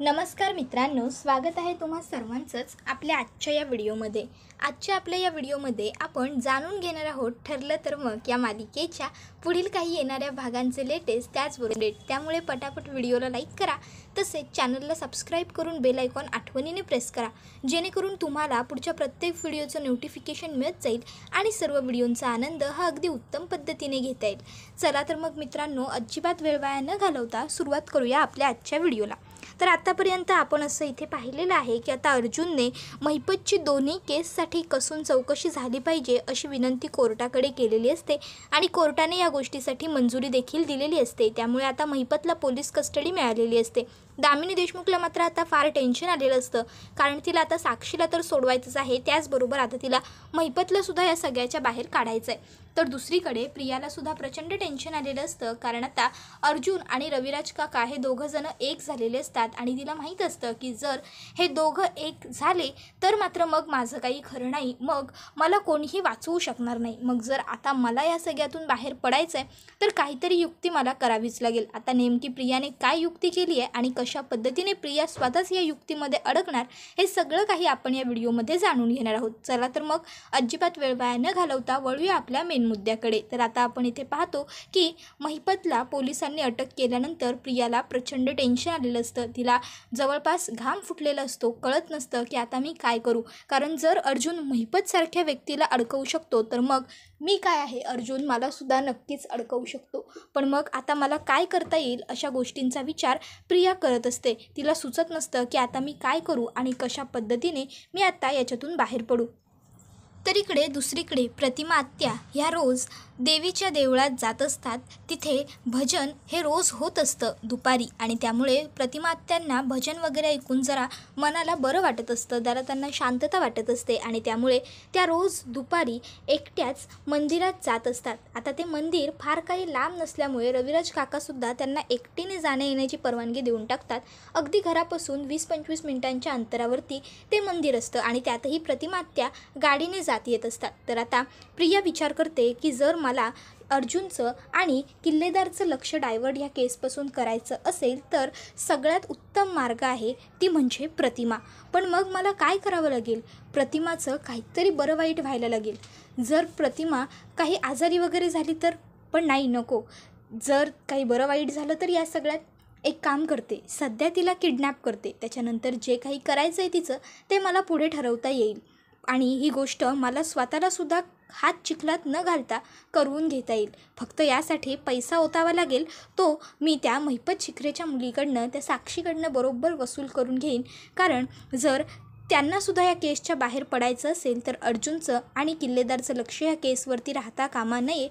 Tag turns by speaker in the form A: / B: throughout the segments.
A: नमस्कार मित्रांनो, स्वागत आहे तुम्हा सर्वांचंच आपल्या आजच्या या व्हिडिओमध्ये। आपल्या या व्हिडिओमध्ये आपण जाणून घेणार आहोत ठरलं तर मग या मालिकेच्या पुढील काही येणाऱ्या भागांचे लेटेस्ट त्याचबरोबर अपडेट। त्यामुळे पटापट व्हिडिओला लाईक करा, तसेच चॅनलला सबस्क्राईब करून बेल आयकॉन आठवणीने प्रेस करा, जेणेकरून तुम्हाला पुढच्या प्रत्येक व्हिडिओचं नोटिफिकेशन मिळत जाईल आणि सर्व व्हिडिओंचा आनंद हा अगदी उत्तम पद्धतीने घेता येईल। चला तर मग मित्रांनो, अजिबात वेळ वाया न घालवता सुरुवात करूया आपल्या आजच्या व्हिडिओला। तर आतापर्यंत आपण असं इथे पाहिलेलं आहे की आता अर्जुनने महिपतची दोन्ही केससाठी कसून चौकशी झाली पाहिजे अशी विनंती कोर्टाकडे केलेली असते आणि कोर्टाने या गोष्टीसाठी मंजुरी देखील दिलेली असते। त्यामुळे आता महिपतला पोलीस कस्टडी मिळालेली असते। दामिनी देशमुखला मात्र आता फार टेन्शन आलेलं असतं, कारण तिला आता साक्षीला तर सोडवायचंच आहे, त्याचबरोबर आता तिला महिपतला सुद्धा या सगळ्याच्या बाहेर काढायचं आहे। तर दुसरीकडे प्रियाला सुद्धा प्रचंड टेन्शन आलेलं असतं, कारण आता अर्जुन आणि रविराज काका हे दोघं जण एक झालेले असतात आणि तिला माहीत असतं की जर हे दोघं एक झाले तर मात्र मग माझं काही खरं नाही, मग मला कोणीही वाचवू शकणार नाही। मग जर आता मला या सगळ्यातून बाहेर पडायचं आहे तर काहीतरी युक्ती मला करावीच लागेल। आता नेमकी प्रियाने काय युक्ती केली आहे आणि कशा पद्धतीने प्रिया स्वतःच या युक्तीमध्ये अडकणार हे सगळं काही आपण या व्हिडिओमध्ये जाणून घेणार आहोत। चला तर मग अजिबात वेळ वाया न घालवता वळूया आपल्या मेन मुद्द्याकडे। तर आता आपण इथे पाहतो की महिपतला पोलिसांनी अटक केल्यानंतर प्रियाला प्रचंड टेन्शन आलेलं असतं। तिला जवळपास घाम फुटलेला असतो, कळत नसतं की आता मी काय करू, कारण जर अर्जुन महिपतसारख्या व्यक्तीला अडकवू शकतो तर मग मी काय आहे, अर्जुन मला सुद्धा नक्कीच अडकवू शकतो। पण मग आता मला काय करता येईल अशा गोष्टींचा विचार प्रिया करत असते। तिला सुचत नसतं की आता मी काय करू आणि कशा पद्धतीने मी आता याच्यातून बाहेर पडू। तर इकडे दुसरीकडे प्रतिमा आत्या ह्या रोज देवीच्या देवळात जात असतात। तिथे भजन हे रोज होत असतं दुपारी आणि त्यामुळे प्रतिमा आत्यांना भजन वगैरे ऐकून जरा मनाला बरं वाटत असतं, जरा त्यांना शांतता वाटत असते आणि त्यामुळे त्या रोज दुपारी एकट्याच मंदिरात जात असतात। आता ते मंदिर फार काही लांब नसल्यामुळे रविराज काकासुद्धा त्यांना एकटीने जाण्या येण्याची परवानगी देऊन टाकतात। अगदी घरापासून 20-25 मिनिटांच्या अंतरावरती ते मंदिर असतं आणि त्यातही प्रतिमा आत्या गाडीने येत असतात। तर आता प्रिया विचार करते की जर मला अर्जुनचं आणि किल्लेदारचं लक्ष डायव्हर्ट ह्या केसपासून करायचं असेल तर सगळ्यात उत्तम मार्ग आहे ती म्हणजे प्रतिमा। पण मग मला काय करावं लागेल, प्रतिमाचं काहीतरी बरं वाईट व्हायला लागेल। जर प्रतिमा काही आजारी वगैरे झाली तर, पण नाही, नको। जर काही बरं वाईट झालं तर या सगळ्यात एक काम करते, सध्या तिला किडनॅप करते, त्याच्यानंतर जे काही करायचं आहे तिचं ते मला पुढे ठरवता येईल आणि ही गोष्ट मला स्वतःला सुद्धा हात चिखलात न घालता करून घेता येईल। फक्त यासाठी पैसा ओतावा लागेल, तो मी त्या महिपत शिखरेच्या मुलीकडनं, त्या साक्षीकडनं बरोबर वसूल करून घेईन। कारण जर त्यांनासुद्धा या केसच्या बाहेर पडायचं असेल तर अर्जुनचं आणि किल्लेदारचं लक्ष या केसवरती राहता कामा नये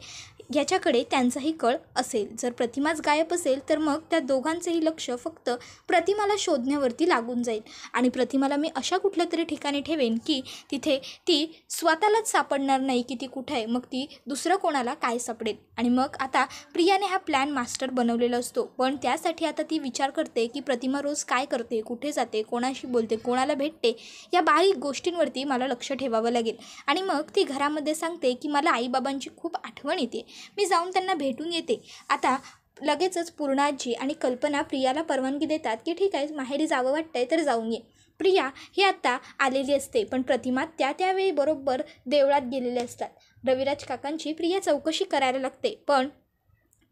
A: याच्याकडे त्यांचाही कळ असेल। जर प्रतिमाच गायब असेल तर मग त्या दोघांचंही लक्ष फक्त प्रतिमाला शोधण्यावरती लागून जाईल आणि प्रतिमाला मी अशा कुठल्या तरी ठिकाणी ठेवेन की तिथे ती स्वतःलाच सापडणार नाही की ती कुठे आहे, मग ती दुसरं कोणाला काय सापडेल। आणि मग आता प्रियाने हा प्लॅन मास्टर बनवलेला असतो, पण त्यासाठी आता ती विचार करते की प्रतिमा रोज काय करते, कुठे जाते, कोणाशी बोलते, कोणाला भेटते, या बारीक गोष्टींवरती मला लक्ष ठेवावं लागेल। आणि मग ती घरामध्ये सांगते की मला आईबाबांची खूप आठवण येते, मी जाऊन त्यांना भेटून येते। आता लगेचच पूर्णाजी आणि कल्पना प्रियाला परवानगी देतात की ठीक आहे, माहेरी जावं वाटतंय तर जाऊन ये। प्रिया ही आता आलेली असते, पण प्रतिमा त्यावेळी बरोबर देवळात गेलेले असतात। रविराज काकांची प्रिया चौकशी करायला लागते, पण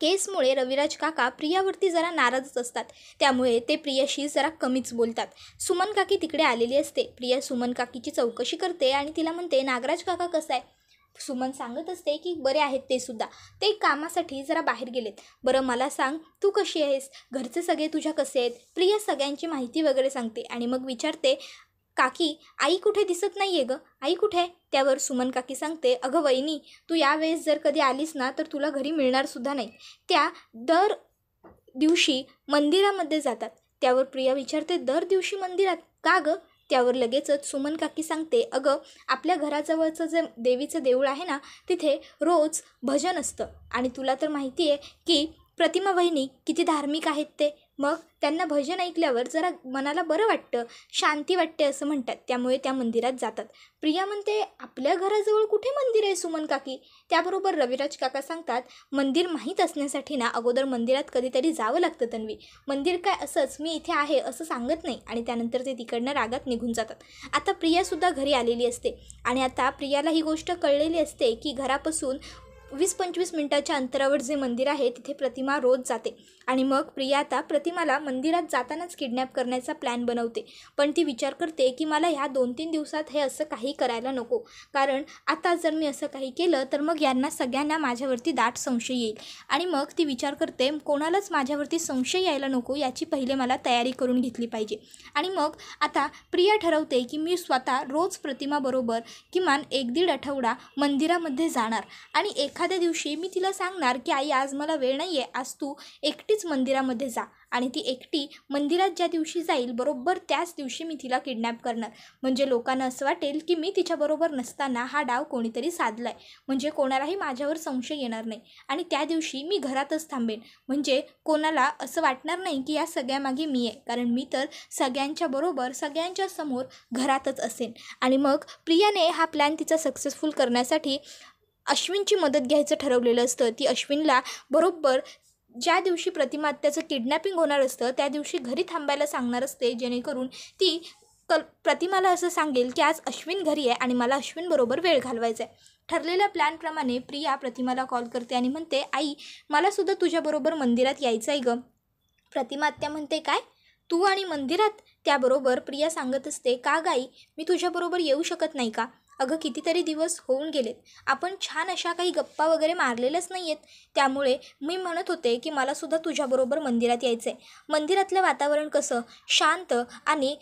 A: केसमुळे रविराज काका प्रियावरती जरा नाराजच असतात, त्यामुळे ते प्रियाशी जरा कमीच बोलतात। सुमन काकी तिकडे आलेली असते। प्रिया सुमन काकीची चौकशी करते आणि तिला म्हणते नागराज काका कसं आहे। सुमन सांगत असते की बरे आहेत, ते सुद्धा ते कामासाठी जरा बाहेर गेलेत। बरं मला सांग, तू कशी आहेस, घरचे सगळे तुझ्या कसे आहेत। प्रिया सगळ्यांची माहिती वगैरे सांगते आणि मग विचारते काकी आई कुठे दिसत नाही आहे गं, आई कुठे आहे। त्यावर सुमन काकी सांगते अगं वहिनी, तू यावेळेस जर कधी आलीस ना तर तुला घरी मिळणार सुद्धा नाही, त्या दर दिवशी मंदिरामध्ये जातात। त्यावर प्रिया विचारते दर दिवशी मंदिरात का गं। त्यावर लगेचच सुमन काकी सांगते अगं आपल्या घराजवळचं जे देवीचं देऊळ आहे ना, तिथे रोज भजन असतं आणि तुला तर माहिती आहे की प्रतिमा वहिनी किती धार्मिक आहेत ते. मग त्यांना भजन ऐकल्यावर जरा मनाला बरं वाटतं, शांती वाटते असं म्हणतात. त्यामुळे त्या मंदिरात जातात. प्रिया म्हणते, आपल्या घराजवळ कुठे मंदिर आहे सुमन काकी? त्याबरोबर रविराज काका सांगतात, मंदिर माहीत असण्यासाठी ना अगोदर मंदिरात कधीतरी जावं लागतं तन्वी. मंदिर काय असंच मी इथे आहे असं सांगत नाही. आणि त्यानंतर ते तिकडनं रागात निघून जातात. आता प्रियासुद्धा घरी आलेली असते आणि आता प्रियाला ही गोष्ट कळलेली असते की घरापासून 20-25 मिनिटाच्या अंतरावर जे मंदिर आहे तिथे प्रतिमा रोज जाते. आणि मग प्रिया आता प्रतिमाला मंदिरात जातानाच किडनॅप करण्याचा प्लॅन बनवते. पण ती विचार करते की मला ह्या 2-3 दिवसात हे असं काही करायला नको, कारण आता जर मी असं काही केलं तर मग यांना सगळ्यांना माझ्यावरती दाट संशय येईल. आणि मग ती विचार करते कोणालाच माझ्यावरती संशय यायला नको याची पहिले मला तयारी करून घेतली पाहिजे. आणि मग आता प्रिया ठरवते की मी स्वतः रोज प्रतिमाबरोबर किमान 1-1.5 आठवडा मंदिरामध्ये जाणार. आणि एखाद्या दिवशी मी तिला सांगणार की आई आज मला वेळ नाही आहे, आज तू एकटीच मंदिरामध्ये जा. आणि ती एकटी मंदिरात ज्या दिवशी जाईल बरोबर त्याच दिवशी मी तिला किडनॅप करणार. म्हणजे लोकांना असं वाटेल की मी तिच्याबरोबर नसताना हा डाव कोणीतरी साधला आहे, म्हणजे कोणालाही माझ्यावर संशय येणार नाही. आणि त्या दिवशी मी घरातच थांबेन, म्हणजे कोणाला असं वाटणार नाही की या सगळ्यामागे मी आहे, कारण मी तर सगळ्यांच्या बरोबर सगळ्यांच्या समोर घरातच असेन. आणि मग प्रियाने हा प्लॅन तिचा सक्सेसफुल करण्यासाठी अश्विनची मदत घ्यायचं ठरवलेलं असतं. ती अश्विनला बरोबर ज्या दिवशी प्रतिमा त्याचं किडनॅपिंग होणार असतं त्या दिवशी घरी थांबायला सांगणार असते, जेणेकरून ती प्रतिमाला असं सांगेल की आज अश्विन घरी आहे आणि मला अश्विनबरोबर वेळ घालवायचा आहे. ठरलेल्या प्लॅनप्रमाणे प्रिया प्रतिमाला कॉल करते आणि म्हणते, आई मलासुद्धा तुझ्याबरोबर मंदिरात यायचं आहे गं. प्रतिमा आत्या म्हणते, काय तू आणि मंदिरात? त्याबरोबर प्रिया सांगत असते, का गाई मी तुझ्याबरोबर येऊ शकत नाही का? अगं कितीतरी दिवस होऊन गेलेत, आपण छान अशा काही गप्पा वगैरे मारलेल्याच नाही आहेत. त्यामुळे मी म्हणत होते की मलासुद्धा तुझ्याबरोबर मंदिरात यायचं आहे. मंदिरातलं वातावरण कसं शांत आणि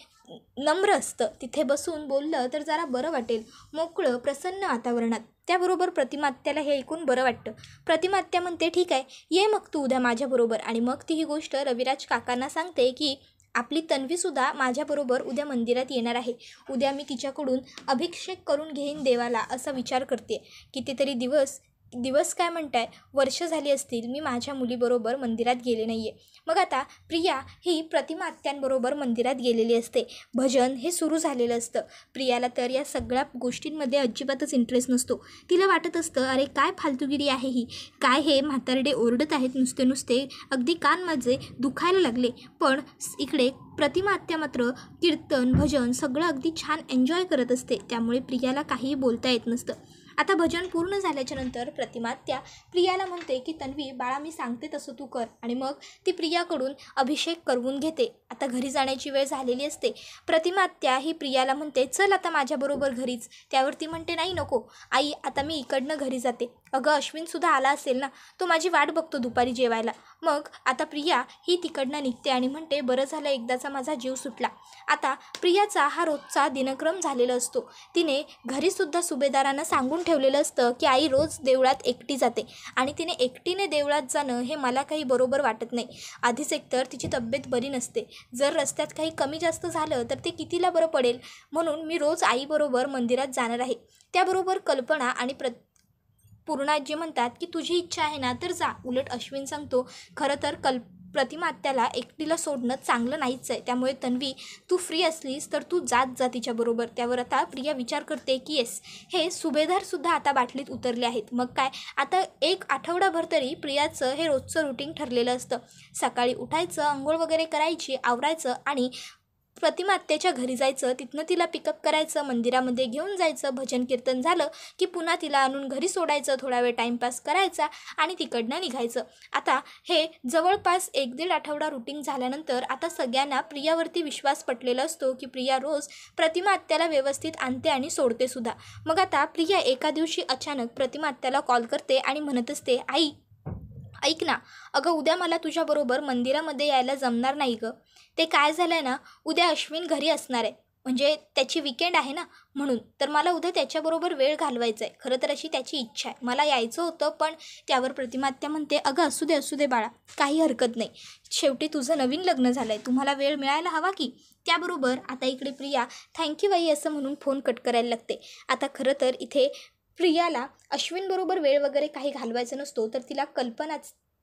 A: नम्र असतं, तिथे बसून बोललं तर जरा बरं वाटेल, मोकळं प्रसन्न वातावरणात. त्याबरोबर प्रतिमा आत्याला हे ऐकून बरं वाटतं. प्रतिमा आत्या म्हणते, ठीक आहे ये मग तू उद्या माझ्याबरोबर. आणि मग ती ही गोष्ट रविराज काकांना सांगते की आपली तन्वीसुद्धा माझ्याबरोबर उद्या मंदिरात येणार आहे. उद्या मी तिच्याकडून अभिषेक करून घेईन देवाला असा विचार करते. कितीतरी दिवस काय म्हणताय, वर्ष झाली असतील मी माझ्या मुलीबरोबर मंदिरात गेले नाही आहे. मग आता प्रिया ही प्रतिमा आत्यांबरोबर मंदिरात गेलेली असते. भजन हे सुरू झालेलं असतं. प्रियाला तर या सगळ्या गोष्टींमध्ये अजिबातच इंटरेस्ट नसतो. तिला वाटत असतं, अरे काय फालतूगिरी आहे ही, काय हे म्हातारडे ओरडत आहेत नुसते अगदी कान माझे दुखायला लागले. पण इकडे प्रतिमा आत्या मात्र कीर्तन भजन सगळं अगदी छान एन्जॉय करत असते. त्यामुळे प्रियाला काहीही बोलता येत नसतं. आता भजन पूर्ण झाल्याच्या नंतर प्रतिमा आत्या प्रियाला म्हणते की तन्वी बाळा मी सांगते तसं तू कर. आणि मग ती प्रियाकडून अभिषेक करवून घेते. आता घरी जाण्याची वेळ झालेली असते. प्रतिमा आत्या ही प्रियाला म्हणते, चल आता माझ्याबरोबर घरीच. त्यावरती म्हणते, नाही नको आई, आता मी इकडनं घरी जाते. अगं अश्विनसुद्धा आला असेल ना, तो माझी वाट बघतो दुपारी जेवायला. मग आता प्रिया ही तिकडनं निघते आणि म्हणते, बरं झालं एकदाचा माझा जीव सुटला. आता प्रियाचा हा रोजचा दिनक्रम झालेला असतो. तिने घरीसुद्धा सुभेदारांना सांगून ठेवलेलं असतं की आई रोज देवळात एकटी जाते आणि तिने एकटीने देवळात जाणं हे मला काही बरोबर वाटत नाही. आधीच एकतर तिची तब्येत बरी नसते, जर रस्त्यात काही कमी जास्त झालं तर ते कितीला बरं पडेल, म्हणून मी रोज आईबरोबर मंदिरात जाणार आहे. त्याबरोबर कल्पना आणि पूर्णाजी म्हणतात की तुझी इच्छा आहे ना तर जा. उलट अश्विन सांगतो, खरं तर प्रतिमा आत्याला एकटीला सोडणं चांगलं नाहीच आहे, त्यामुळे तन्वी तू फ्री असलीस तर तू जात जा तिच्याबरोबर. त्यावर आता प्रिया विचार करते की येस, हे सुभेदारसुद्धा आता बाटलीत उतरले आहेत. मग काय, आता 1 आठवडाभर तरी प्रियाचं हे रोजचं रुटीन ठरलेलं असतं. सकाळी उठायचं, आंघोळ वगैरे करायची, आवरायचं आणि प्रतिमा आत्याच्या घरी जायचं. तिथनं तिला पिकअप करायचं, मंदिरामध्ये घेऊन जायचं. भजन कीर्तन झालं की पुन्हा तिला आणून घरी सोडायचं, थोडा वेळ टाईमपास करायचा आणि तिकडनं निघायचं. आता हे जवळपास 1-1.5 आठवडा रुटीन झाल्यानंतर आता सगळ्यांना प्रियावरती विश्वास पटलेला असतो की प्रिया रोज प्रतिमा आत्याला व्यवस्थित आणते आणि सोडते सुद्धा. मग आता प्रिया एका दिवशी अचानक प्रतिमा आत्याला कॉल करते आणि म्हणत असते, आई ऐक ना, अगं उद्या मला तुझ्याबरोबर मंदिरामध्ये यायला जमणार नाही गं. ते काय झालं आहे ना, उद्या अश्विन घरी असणार आहे, म्हणजे त्याची विकेंड आहे ना, म्हणून तर मला उद्या त्याच्याबरोबर वेळ घालवायचा आहे. खरं तर अशी त्याची इच्छा आहे, मला यायचं होतं. पण त्यावर प्रतिमा आत्या म्हणते, अगं असू दे बाळा, काही हरकत नाही, शेवटी तुझं नवीन लग्न झालं आहे, तुम्हाला वेळ मिळायला हवा की. त्याबरोबर आता इकडे प्रिया थँक्यू बाई असं म्हणून फोन कट करायला लागते. आता खरं तर इथे प्रियाला अश्विनबरोबर वेळ वगैरे काही घालवायचा नसतो, तर तिला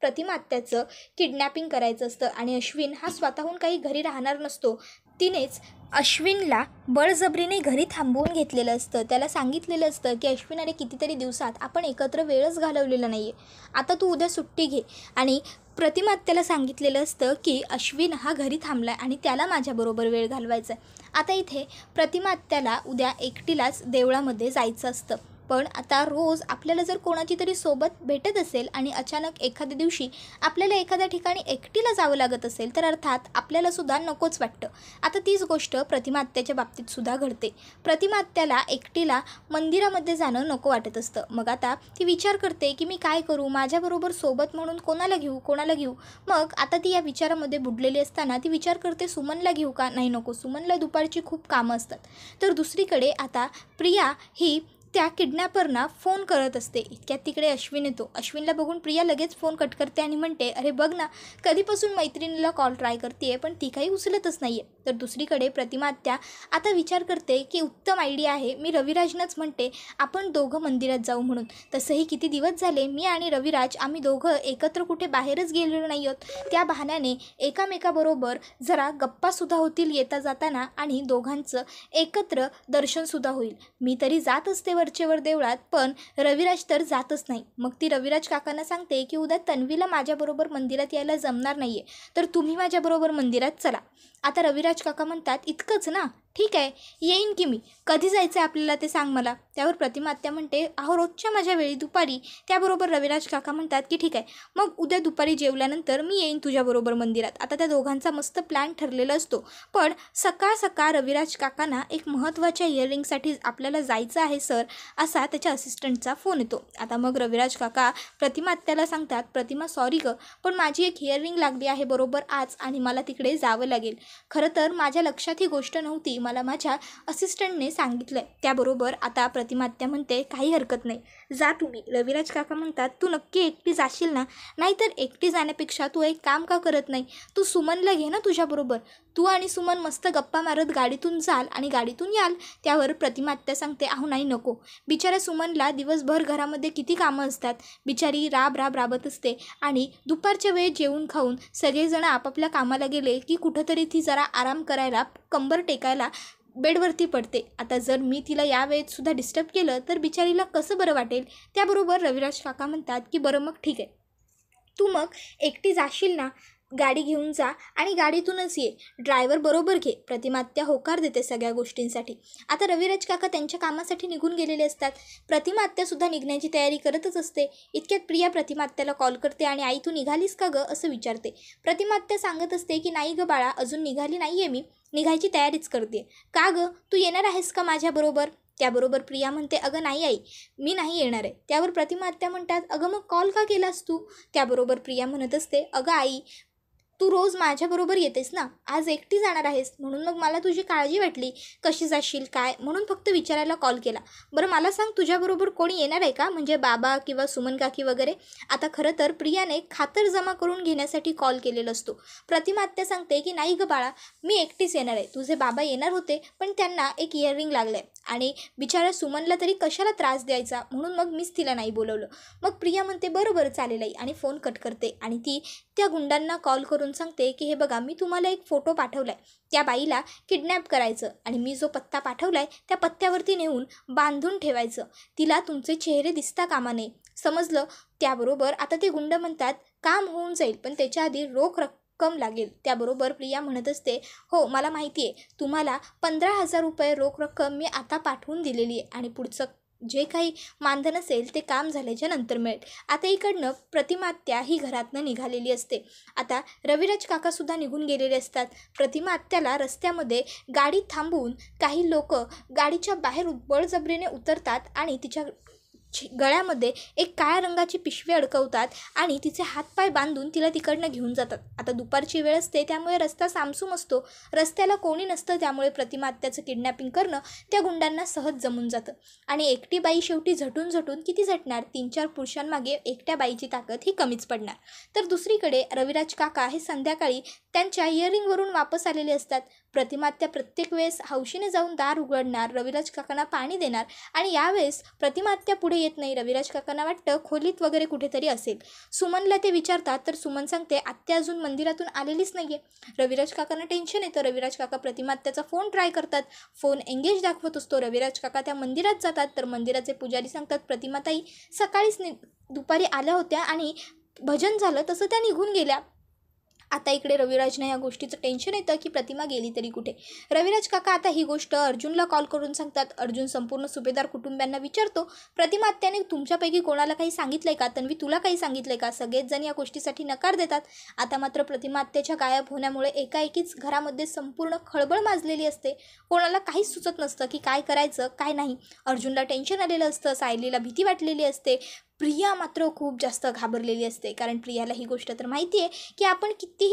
A: प्रतिमा आत्याचं किडनॅपिंग करायचं असतं आणि अश्विन हा स्वतःहून काही घरी राहणार नसतो. तिनेच अश्विनला बळजबरीने घरी थांबवून घेतलेलं असतं. त्याला सांगितलेलं असतं की अश्विन, अरे कितीतरी दिवसात आपण एकत्र वेळच घालवलेला नाही आहे, आता तू उद्या सुट्टी घे. आणि प्रतिमा आत्याला सांगितलेलं असतं की अश्विन हा घरी थांबला आहे आणि त्याला माझ्याबरोबर वेळ घालवायचा आहे. आता इथे प्रतिमा आत्याला उद्या एकटीलाच देवळामध्ये जायचं असतं. पण आता रोज आपल्याला जर कोणाची तरी सोबत भेटत असेल आणि अचानक एखाद्या दिवशी आपल्याला एखाद्या ठिकाणी एकटीला जावं लागत असेल तर अर्थात आपल्यालासुद्धा नकोच वाटतं. आता तीच गोष्ट प्रतिमा आत्याच्या बाबतीतसुद्धा घडते. प्रतिमा आत्याला एकटीला मंदिरामध्ये जाणं नको वाटत असतं. मग आता ती विचार करते की मी काय करू, माझ्याबरोबर सोबत म्हणून कोणाला घेऊ. मग आता ती या विचारामध्ये बुडलेली असताना ती विचार करते, सुमनला घेऊ का, नाही नको, सुमनला दुपारची खूप कामं असतात. तर दुसरीकडे आता प्रिया ही त्या किडनॅपरना फोन करत असते. इतक्यात तिकडे अश्विन येतो. अश्विनला बघून प्रिया लगेच फोन कट करते आणि म्हणते, अरे बघ ना, कधीपासून मैत्रिणीला कॉल ट्राय करते पण ती काही उचलतच नाही आहे. तर दुसरीकडे प्रतिमा आत्या आता विचार करते की उत्तम आयडिया आहे, मी रविराजनंच म्हणते आपण दोघं मंदिरात जाऊ म्हणून. तसंही किती दिवस झाले मी आणि रविराज आम्ही दोघं एकत्र कुठे बाहेरच गेलेलो नाही आहोत. त्या बहाण्याने एकामेकाबरोबर जरा गप्पासुद्धा होतील येता जाताना आणि दोघांचं एकत्र दर्शनसुद्धा होईल. मी तरी जात असते वरचेवर देवळात, पण रविराज तर जातच नाही. मग ती रविराज काकांना सांगते की उद्या तन्वीला माझ्याबरोबर मंदिरात यायला जमणार नाही आहे, तर तुम्ही माझ्याबरोबर मंदिरात चला. आता रविराज काका म्हणतात, इतकंच ना, ठीक आहे, येईन की मी, कधी जायचं आहे आपल्याला ते सांग मला. त्यावर प्रतिमा आत्या म्हणते, अहो रोजच्या माझ्या वेळी दुपारी. त्याबरोबर रविराज काका म्हणतात की ठीक आहे, मग उद्या दुपारी जेवल्यानंतर मी येईन तुझ्याबरोबर मंदिरात. आता त्या दोघांचा मस्त प्लॅन ठरलेला असतो. पण सकाळ सकाळ रविराज काकांना एक महत्त्वाच्या इयरिंगसाठी आपल्याला जायचं आहे सर, असा त्याच्या असिस्टंटचा फोन येतो. आता मग रविराज काका प्रतिमा आत्याला सांगतात, प्रतिमा सॉरी गं, पण माझी एक इयरिंग लागली आहे बरोबर आज आणि मला तिकडे जावं लागेल. खरं तर माझ्या लक्षात ही गोष्ट नव्हती, मला माझ्या असिस्टंटने सांगितलं. त्याबरोबर आता प्रतिमा आत्या म्हणते, काही हरकत नाही, जा तुम्ही. रविराज काका म्हणतात, तू नक्की एकटी जाशील ना, नाहीतर एकटी जाण्यापेक्षा तू एक काम का करत नाही, तू सुमनला घे ना तुझ्याबरोबर, तू आणि सुमन मस्त गप्पा मारत गाडीतून जाल आणि गाडीतून याल. त्यावर प्रतिमा आत्या सांगते, अहो नाही नको, बिचाऱ्या सुमनला दिवसभर घरामध्ये किती कामं असतात, बिचारी राबत असते आणि दुपारच्या वेळेत जेवून खाऊन सगळेजण आपापल्या कामाला गेले की कुठंतरी ती जरा आराम करायला, कंबर टेकायला बेडवरती पडते. आता जर मी तिला या वेळेतसुद्धा डिस्टर्ब केलं तर बिचारीला कसं बरं वाटेल. त्याबरोबर रविराज काका म्हणतात की बरं मग ठीक आहे, तू मग एकटी जाशील ना, गाडी घेऊन जा आणि गाडीतूनच ये, ड्रायव्हर बरोबर घे. प्रतिमा आत्या होकार देते सगळ्या गोष्टींसाठी. आता रविराज काका त्यांच्या कामासाठी निघून गेलेले असतात. प्रतिमा आत्यासुद्धा निघण्याची तयारी करतच असते. इतक्यात प्रिया प्रतिमा आत्याला कॉल करते आणि आई तू निघालीस का गं असं विचारते. प्रतिमा आत्या सांगत असते की नाही गं बाळा, अजून निघाली नाही आहे, मी निघायची तयारीच करते. का गं, तू येणार आहेस का माझ्याबरोबर. त्याबरोबर प्रिया म्हणते, अगं नाही आई, मी नाही येणार आहे. त्यावर प्रतिमा आत्या म्हणतात, अगं मग कॉल का केलास तू. त्याबरोबर प्रिया म्हणत असते, अगं आई, तू रोज माझ्याबरोबर येतेस ना, आज एकटी जाणार आहेस म्हणून मग मला तुझी काळजी वाटली, कशी जाशील काय, म्हणून फक्त विचारायला कॉल केला. बरं मला सांग, तुझ्याबरोबर कोणी येणार आहे का, म्हणजे बाबा किंवा सुमन काकी वगैरे. आता खरं तर प्रियाने खातर जमा करून घेण्यासाठी कॉल केलेला असतो. प्रतिमा आत्या सांगते की नाही गं बाळा, मी एकटीच येणार आहे, तुझे बाबा येणार होते पण त्यांना एक इयरिंग लागलं आहे आणि बिचाऱ्या सुमनला तरी कशाला त्रास द्यायचा, म्हणून मग मीच तिला नाही बोलवलं. मग प्रिया म्हणते बरं चालेल आई आणि फोन कट करते. आणि ती त्या गुंडांना कॉल करून सांगते की हे बघा, मी तुम्हाला एक फोटो पाठवलाय, त्या बाईला किडनॅप करायचं आणि मी जो पत्ता पाठवलाय त्या पत्त्यावरती नेऊन बांधून ठेवायचं, तिला तुमचे चेहरे दिसता कामा नये, समजलं. त्याबरोबर आता ते गुंड म्हणतात, काम होऊन जाईल पण त्याच्या आधी रोख रक्कम लागेल. त्याबरोबर प्रिया म्हणत असते, हो मला माहिती आहे, तुम्हाला 15,000 रुपये रोख रक्कम मी आता पाठवून दिलेली आहे आणि पुढचं जे काही मानधन असेल ते काम झाल्याच्या नंतर मिळेल. आता इकडनं प्रतिमा आत्या ही घरातनं निघालेली असते. आता रविराज काकासुद्धा निघून गेलेले असतात. प्रतिमा आत्याला रस्त्यामध्ये गाडी थांबवून काही लोक गाडीच्या बाहेर बळजबरीने उतरतात आणि तिच्या गळ्यामध्ये एक काळ्या रंगाची पिशवी अडकवतात आणि तिचे हातपाय बांधून तिला तिकडनं घेऊन जातात. आता दुपारची वेळ असते त्यामुळे रस्ता सामसूम असतो, रस्त्याला कोणी नसतं, त्यामुळे प्रतिमा आत्याचं किडनॅपिंग करणं त्या गुंडांना सहज जमून जातं. आणि एकटी बाई शेवटी झटून किती झटणार, 3-4 पुरुषांमागे एकट्या बाईची ताकद ही कमीच पडणार. तर दुसरीकडे रविराज काका हे संध्याकाळी त्यांच्या इयरिंगवरून वापस आलेले असतात. प्रतिमात्या प्रत्येक वेळेस हौशीने जाऊन दार उघडणार, रविराज काकांना पाणी देणार आणि यावेळेस प्रतिमात्या पुढे येत नाही. रविराज काकांना वाटतं खोलीत वगैरे कुठेतरी असेल. सुमनला ते विचारतात तर सुमन सांगते आत्या अजून मंदिरातून आलेलीच नाहीये. रविराज काकांना टेन्शन येतं. रविराज काका प्रतिमात्याचा फोन ट्राय करतात. फोन एंगेज दाखवत असतो. रविराज काका त्या मंदिरात जातात तर मंदिराचे पुजारी सांगतात प्रतिमाताई सकाळीच दुपारी आल्या होत्या आणि भजन झालं तसं त्या निघून गेल्या. आता इकडे रविराजना या गोष्टीचं टेन्शन येतं की प्रतिमा गेली तरी कुठे. रविराज काका आता ही गोष्ट अर्जुनला कॉल करून सांगतात. अर्जुन संपूर्ण सुभेदार कुटुंबियांना विचारतो प्रतिमा आत्याने तुमच्यापैकी कोणाला काही सांगितलंय का, तन्वी तुला काही सांगितलंय का. सगळेच जण या गोष्टीसाठी नकार देतात. आता मात्र प्रतिमा आत्याच्या गायब होण्यामुळे एकाएकीच घरामध्ये संपूर्ण खळबळ माजलेली असते. कोणाला काहीच सुचत नसतं की काय करायचं काय नाही. अर्जुनला टेन्शन आलेलं असतं, सायलीला भीती वाटलेली असते, प्रिया मात्र खूप जास्त घाबरलेली असते. कारण प्रियाला ही गोष्ट तर माहिती आहे की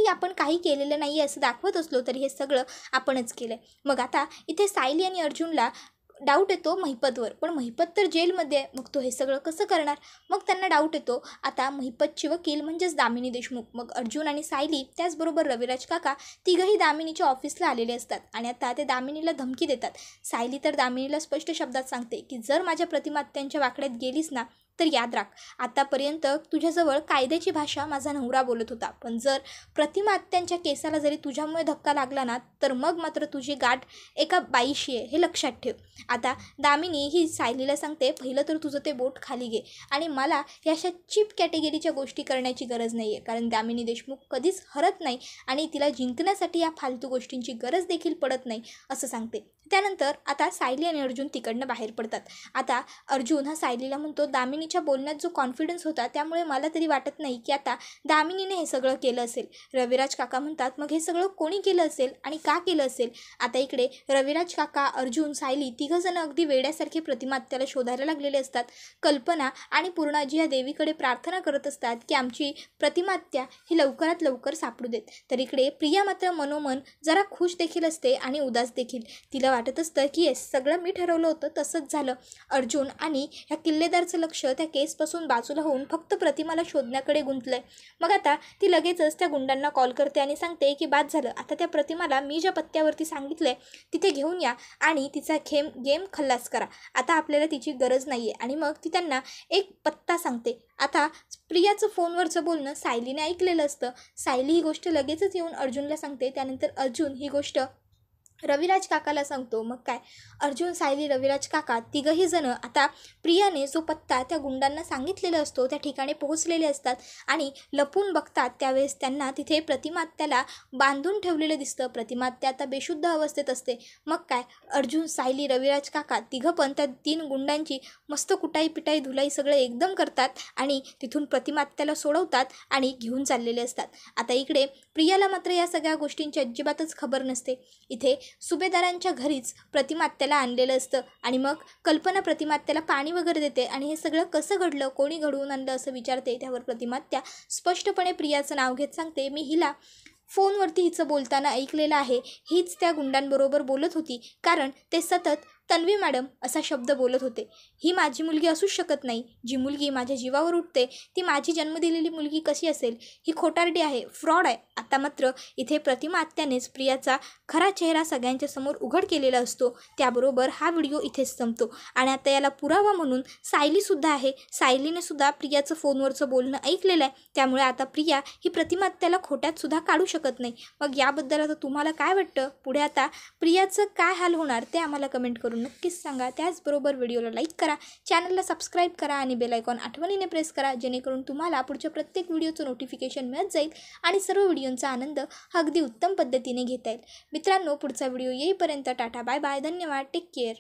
A: आपण काही केलेलं नाही आहे असं दाखवत असलो तरी हे सगळं आपणच केलं आहे. मग आता इथे सायली आणि अर्जुनला डाऊट येतो महिपतवर. पण महिपत तर जेलमध्ये आहे, मग तो हे सगळं कसं करणार. मग त्यांना डाऊट येतो आता महिपतची वकील म्हणजेच दामिनी देशमुख. मग अर्जुन आणि सायली त्याचबरोबर रविराज काका तिघंही दामिनीच्या ऑफिसला आलेले असतात आणि आता ते दामिनीला धमकी देतात. सायली तर दामिनीला स्पष्ट शब्दात सांगते की जर माझ्या प्रतिमात्यांच्या वाकड्यात गेलीस ना तर याद राख आतापर्यंत तुझ्याजवळ कायद्याची भाषा माझा नवरा बोलत होता, पण जर प्रतिमा आत्यांच्या केसाला जरी तुझ्यामुळे धक्का लागला ना तर मग मात्र तुझी गाठ एका बाईशी आहे हे लक्षात ठेव. आता दामिनी ही सायलीला सांगते पहिलं तर तुझं ते बोट खाली घे आणि मला या अशा चीप कॅटेगरीच्या गोष्टी करण्याची गरज नाही आहे. कारण दामिनी देशमुख कधीच हरत नाही आणि तिला जिंकण्यासाठी या फालतू गोष्टींची गरज देखील पडत नाही असं सांगते. त्यानंतर आता सायली आणि अर्जुन तिकडनं बाहेर पडतात. आता अर्जुन हा सायलीला म्हणतो दामिनीच्या बोलण्यात जो कॉन्फिडन्स होता त्यामुळे मला तरी वाटत नाही की आता दामिनीने हे सगळं केलं असेल. रविराज काका म्हणतात मग हे सगळं कोणी केलं असेल आणि का केलं असेल. आता इकडे रविराज काका, अर्जुन, सायली तिघंजणं अगदी वेड्यासारखे प्रतिमा आत्याला शोधायला लागलेले असतात. कल्पना आणि पूर्णाजी या देवीकडे प्रार्थना करत असतात की आमची प्रतिमा आत्या ही लवकरात लवकर सापडू देत. तर इकडे प्रिया मात्र मनोमन जरा खुश देखील असते आणि उदास देखील. तिला वाटत असतं की सगळं मी ठरवलं होतं तसंच झालं. अर्जुन आणि ह्या किल्लेदारचं लक्ष त्या केसपासून बाजूला होऊन फक्त प्रतिमाला शोधण्याकडे गुंतलंय. मग आता ती लगेचच त्या गुंडांना कॉल करते आणि सांगते की बाद झालं, आता त्या प्रतिमाला मी ज्या पत्त्यावरती सांगितलंय तिथे घेऊन या आणि तिचा गेम खल्लास करा. आता आपल्याला तिची गरज नाही आहे. आणि मग ती त्यांना एक पत्ता सांगते. आता प्रियाचं फोनवरचं बोलणं सायलीने ऐकलेलं असतं. सायली ही गोष्ट लगेचच येऊन अर्जुनला सांगते. त्यानंतर अर्जुन ही गोष्ट रविराज काकाला सांगतो. मग काय अर्जुन, सायली, रविराज काका तिघंही जण आता प्रियाने जो पत्ता त्या गुंडांना सांगितलेला असतो त्या ठिकाणी पोहोचलेले असतात आणि लपून बघतात. त्यावेळेस त्यांना तिथे प्रतिमा आत्याला बांधून ठेवलेलं दिसतं. प्रतिमा आत्या आता बेशुद्ध अवस्थेत असते. मग काय अर्जुन, सायली, रविराज काका तिघं पण त्या 3 गुंडांची मस्त कुटाई पिटाई धुलाई सगळं एकदम करतात आणि तिथून प्रतिमा आत्याला सोडवतात आणि घेऊन चाललेले असतात. आता इकडे प्रियाला मात्र या सगळ्या गोष्टींची अजिबातच खबर नसते. इथे सुभेदारांच्या घरीच प्रतिमा आत्याला आणलेलं असतं आणि मग कल्पना प्रतिमा आत्याला पाणी वगैरे देते आणि हे सगळं कसं घडलं, कोणी घडवून आणलं असं विचारते. त्यावर प्रतिमा आत्या स्पष्टपणे प्रियाचं नाव घेत सांगते मी हिला फोनवरती हिचं बोलताना ऐकलेलं आहे. हीच त्या गुंडांबरोबर बोलत होती कारण ते सतत तन्वी मॅडम असा शब्द बोलत होते. ही माझी मुलगी असूच शकत नाही. जी मुलगी माझ्या जीवावर उठते ती माझी जन्म दिलेली मुलगी कशी असेल. ही खोटारडी आहे, फ्रॉड आहे. आता मात्र इथे प्रतिमा आत्यानेच प्रियाचा खरा चेहरा सगळ्यांच्या समोर उघड केलेला असतो. त्याबरोबर हा व्हिडिओ इथेच संपतो आणि आता याला पुरावा म्हणून सायलीसुद्धा आहे. सायलीने सुद्धा प्रियाचं फोनवरचं बोलणं ऐकलेलं आहे. त्यामुळे आता प्रिया ही प्रतिमा आत्याला खोट्यात सुद्धा काढू शकत नाही. मग याबद्दल आता तुम्हाला काय वाटतं, पुढे आता प्रियाचं काय हाल होणार ते आम्हाला कमेंट करून नक्कीच सांगा. त्याचबरोबर व्हिडिओला लाईक करा, चॅनलला सबस्क्राईब करा आणि बेल आयकॉन आठवणीने प्रेस करा जेणेकरून तुम्हाला पुढच्या प्रत्येक व्हिडिओचं नोटिफिकेशन मिळत जाईल आणि सर्व व्हिडिओंचा आनंद अगदी उत्तम पद्धतीने घेता येईल. मित्रांनो, पुढचा व्हिडिओ येईपर्यंत टाटा बाय बाय, धन्यवाद, टेक केअर.